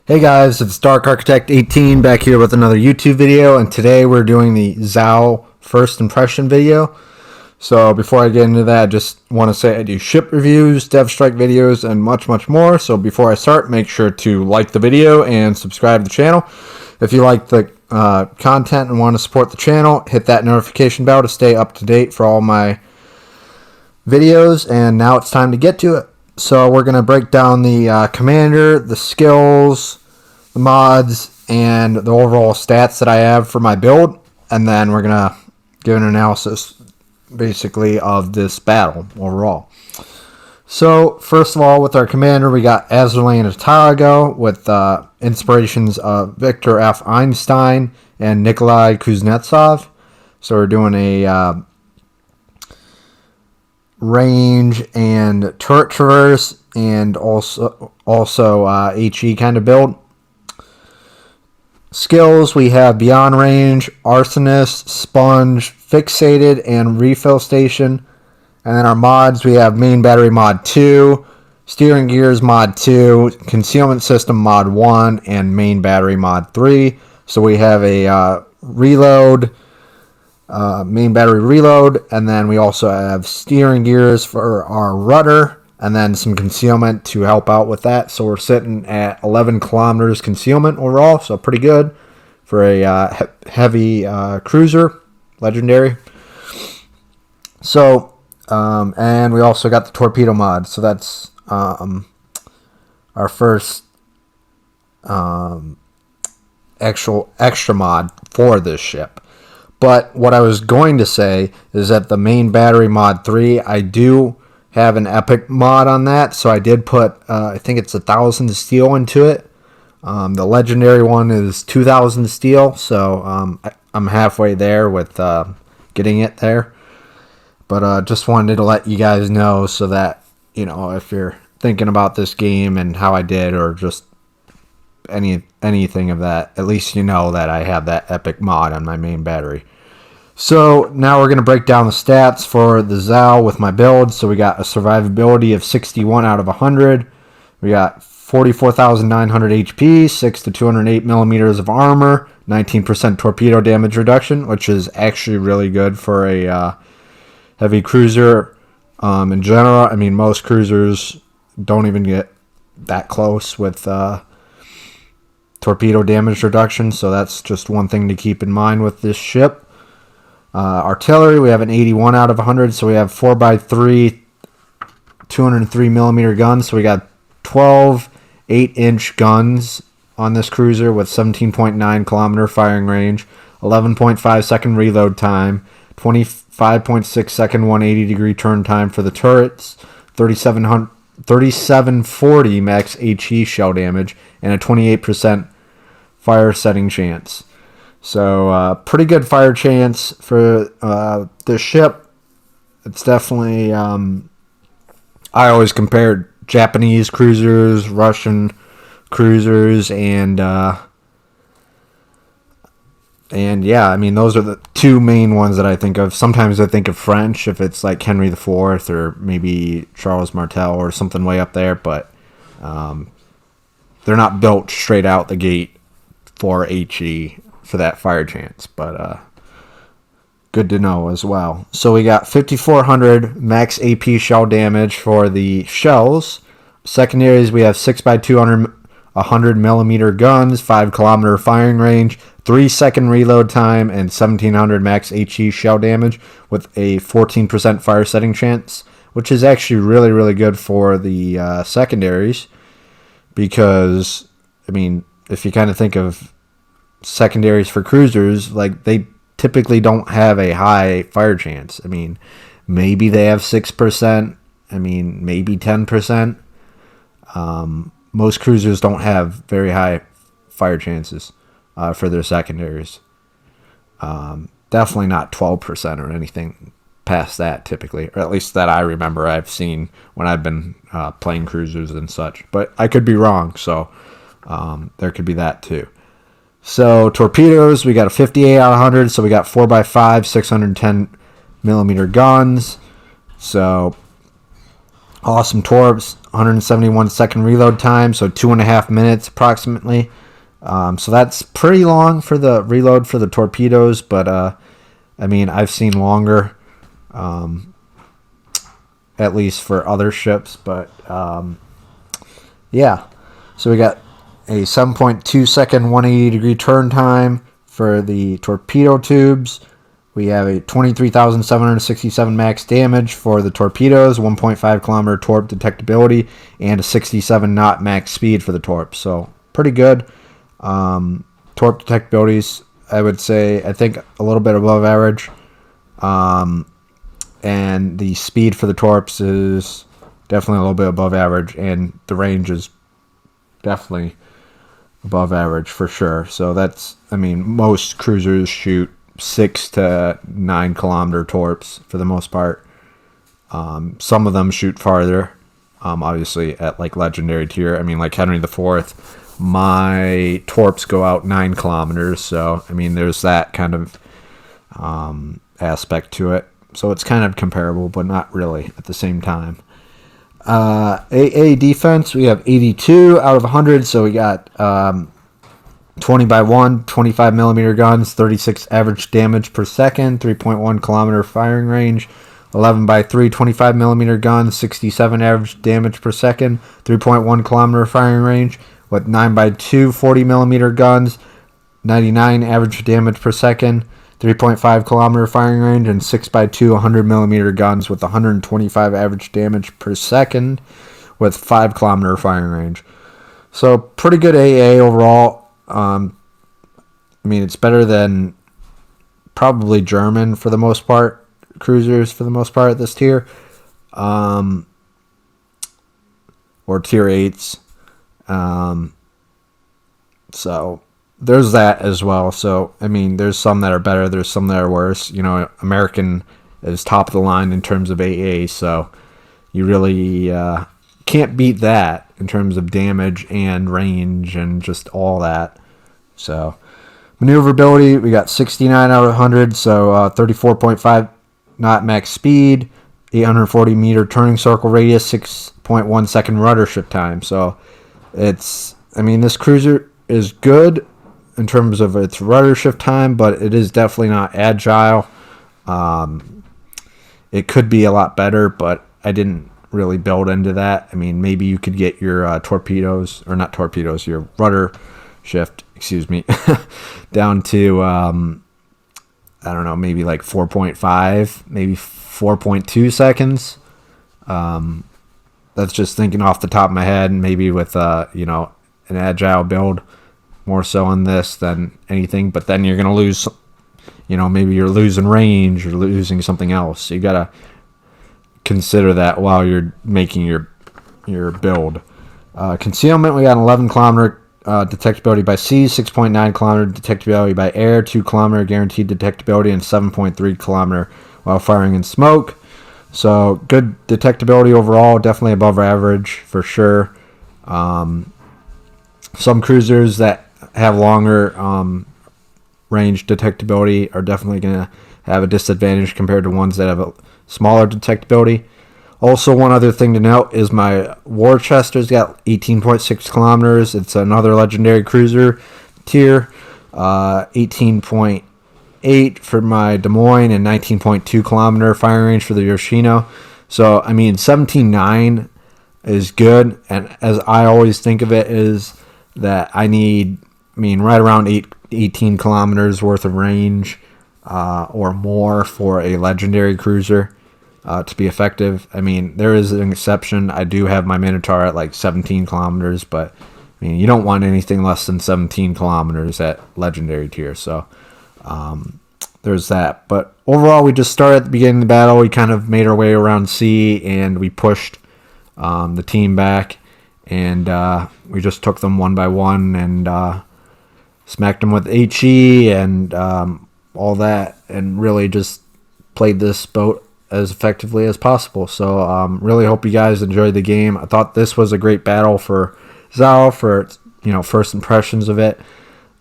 Hey guys, it's Dark Architect 18 back here with another YouTube video, and today we're doing the WoWsL first impression video. So before I get into that, I just want to say I do ship reviews, dev strike videos, and much more. So before I start, make sure to like the video and subscribe to the channel. If you like the content and want to support the channel, hit that notification bell to stay up to date for all my videos. And now it's time to get to it. So we're going to break down the commander, the skills, the mods, and the overall stats that I have for my build. And then we're going to give an analysis basically of this battle overall. So first of all, with our commander, we got Azerlane Tarago with inspirations of Victor F. Einstein and Nikolai Kuznetsov. So we're doing a range and turret traverse and also HE kind of build. Skills, we have Beyond Range, Arsonist, Sponge, Fixated, and Refill Station. And then our mods, we have Main Battery Mod 2, Steering Gears Mod 2, Concealment System Mod 1, and Main Battery Mod 3. So we have a reload, main battery reload, and then we also have steering gears for our rudder, and then some concealment to help out with that. So we're sitting at 11 kilometers concealment overall, so pretty good for a heavy cruiser, legendary. So, and we also got the torpedo mod, so that's our first actual extra mod for this ship. But what I was going to say is that the main battery mod 3, I do have an epic mod on that. So I did put, I think it's 1,000 steel into it. The legendary one is 2,000 steel. So I'm halfway there with getting it there. But just wanted to let you guys know so that, you know, if you're thinking about this game and how I did, or just anything of that, at least you know that I have that epic mod on my main battery. So now we're going to break down the stats for the WoWsL with my build. So we got a survivability of 61 out of 100. We got 44,900 HP, 6 to 208 millimeters of armor, 19% torpedo damage reduction, which is actually really good for a heavy cruiser. In general, I mean, most cruisers don't even get that close with torpedo damage reduction, so that's just one thing to keep in mind with this ship. Artillery, we have an 81 out of 100, so we have 4x3 203 millimeter guns, so we got 12 8-inch guns on this cruiser with 17.9 kilometer firing range, 11.5 second reload time, 25.6 second 180 degree turn time for the turrets, 3740 max HE shell damage, and a 28% fire setting chance. So pretty good fire chance for this ship. It's definitely, I always compared Japanese cruisers, Russian cruisers, and yeah, I mean, those are the two main ones that I think of. Sometimes I think of French if it's like Henry IV or maybe Charles Martel or something way up there, but they're not built straight out the gate for HE for that fire chance, but good to know as well. So we got 5,400 max AP shell damage for the shells. Secondaries, we have 6x200 100 millimeter guns, 5 kilometer firing range, 3 second reload time, and 1,700 max HE shell damage with a 14% fire setting chance, which is actually really good for the secondaries, because, I mean, if you kind of think of secondaries for cruisers, like, they typically don't have a high fire chance. I mean, maybe they have 6%, I mean, maybe 10%. Most cruisers don't have very high fire chances for their secondaries. Definitely not 12% or anything past that typically, or at least that I remember I've seen when I've been playing cruisers and such. But I could be wrong, so there could be that too. So torpedoes, we got a 58 out of 100, so we got 4x5, 610 millimeter guns. So Awesome torps, 171 second reload time, so 2.5 minutes approximately. So that's pretty long for the reload for the torpedoes, but I mean, I've seen longer, at least for other ships. But yeah, so we got a 7.2 second 180 degree turn time for the torpedo tubes. We have a 23,767 max damage for the torpedoes, 1.5 kilometer torp detectability, and a 67 knot max speed for the torp. So pretty good. Torp detectabilities, I would say, I think a little bit above average. And the speed for the torps is definitely a little bit above average, and the range is definitely above average for sure. So that's, I mean, most cruisers shoot 6 to 9 kilometer torps for the most part. Some of them shoot farther, obviously at like legendary tier. I mean, like Henry IV, my torps go out 9 kilometers. So I mean, there's that kind of aspect to it. So it's kind of comparable, but not really at the same time. AA defense, we have 82 out of 100. So we got 20 by 1, 25 millimeter guns, 36 average damage per second, 3.1 kilometer firing range. 11 by 3, 25 millimeter guns, 67 average damage per second, 3.1 kilometer firing range. With 9 by 2, 40 millimeter guns, 99 average damage per second, 3.5 kilometer firing range, and 6 by 2, 100 millimeter guns with 125 average damage per second with 5 kilometer firing range. So pretty good AA overall. I mean, it's better than probably German for the most part, cruisers for the most part at this tier, or tier 8s. So there's that as well. So, I mean, there's some that are better, there's some that are worse. You know, American is top of the line in terms of AA, so you really can't beat that in terms of damage and range and just all that. So maneuverability, we got 69 out of 100, so 34.5 knot max speed, 840 meter turning circle radius, 6.1 second rudder shift time. So it's, I mean, this cruiser is good in terms of its rudder shift time, but it is definitely not agile. It could be a lot better, but I didn't really build into that. I mean, maybe you could get your torpedoes, or not torpedoes, your rudder shift, excuse me, down to, I don't know, maybe like 4.5, maybe 4.2 seconds. That's just thinking off the top of my head, maybe with, you know, an agile build more so on this than anything. But then you're going to lose, you know, maybe you're losing range or losing something else. So you got to consider that while you're making your build. Concealment, we got an 11 kilometer detectability by sea, 6.9 kilometer detectability by air, 2 kilometer guaranteed detectability, and 7.3 kilometer while firing in smoke. So good detectability overall, definitely above average for sure. Some cruisers that have longer range detectability are definitely going to have a disadvantage compared to ones that have a smaller detectability. Also, one other thing to note is my Worcester's got 18.6 kilometers. It's another legendary cruiser tier. 18.8 for my Des Moines and 19.2 kilometer firing range for the Yoshino. So, I mean, 17.9 is good. And as I always think of it, is that I need, I mean, right around 18 kilometers worth of range or more for a legendary cruiser to be effective. I mean, there is an exception. I do have my Minotaur at like 17 kilometers, but I mean, you don't want anything less than 17 kilometers at legendary tier. So there's that. But overall, we just started at the beginning of the battle. We kind of made our way around sea, and we pushed the team back, and we just took them one by one and smacked them with HE and all that, and really just played this boat as effectively as possible. So really hope you guys enjoyed the game. I thought this was a great battle for Zal, for, you know, first impressions of it.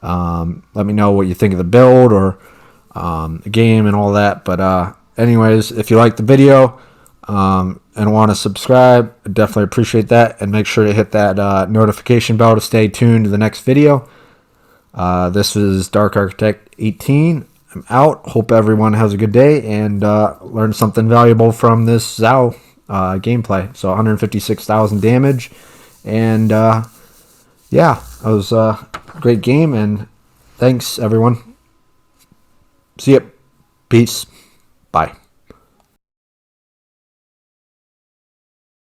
Let me know what you think of the build or the game and all that. But anyways, if you liked the video, and want to subscribe, I definitely appreciate that. And make sure to hit that notification bell to stay tuned to the next video. This is Dark Architect 18. I'm out. Hope everyone has a good day and learned something valuable from this Zao gameplay. So 156,000 damage. And yeah, it was a great game. And thanks, everyone. See ya. Peace. Bye.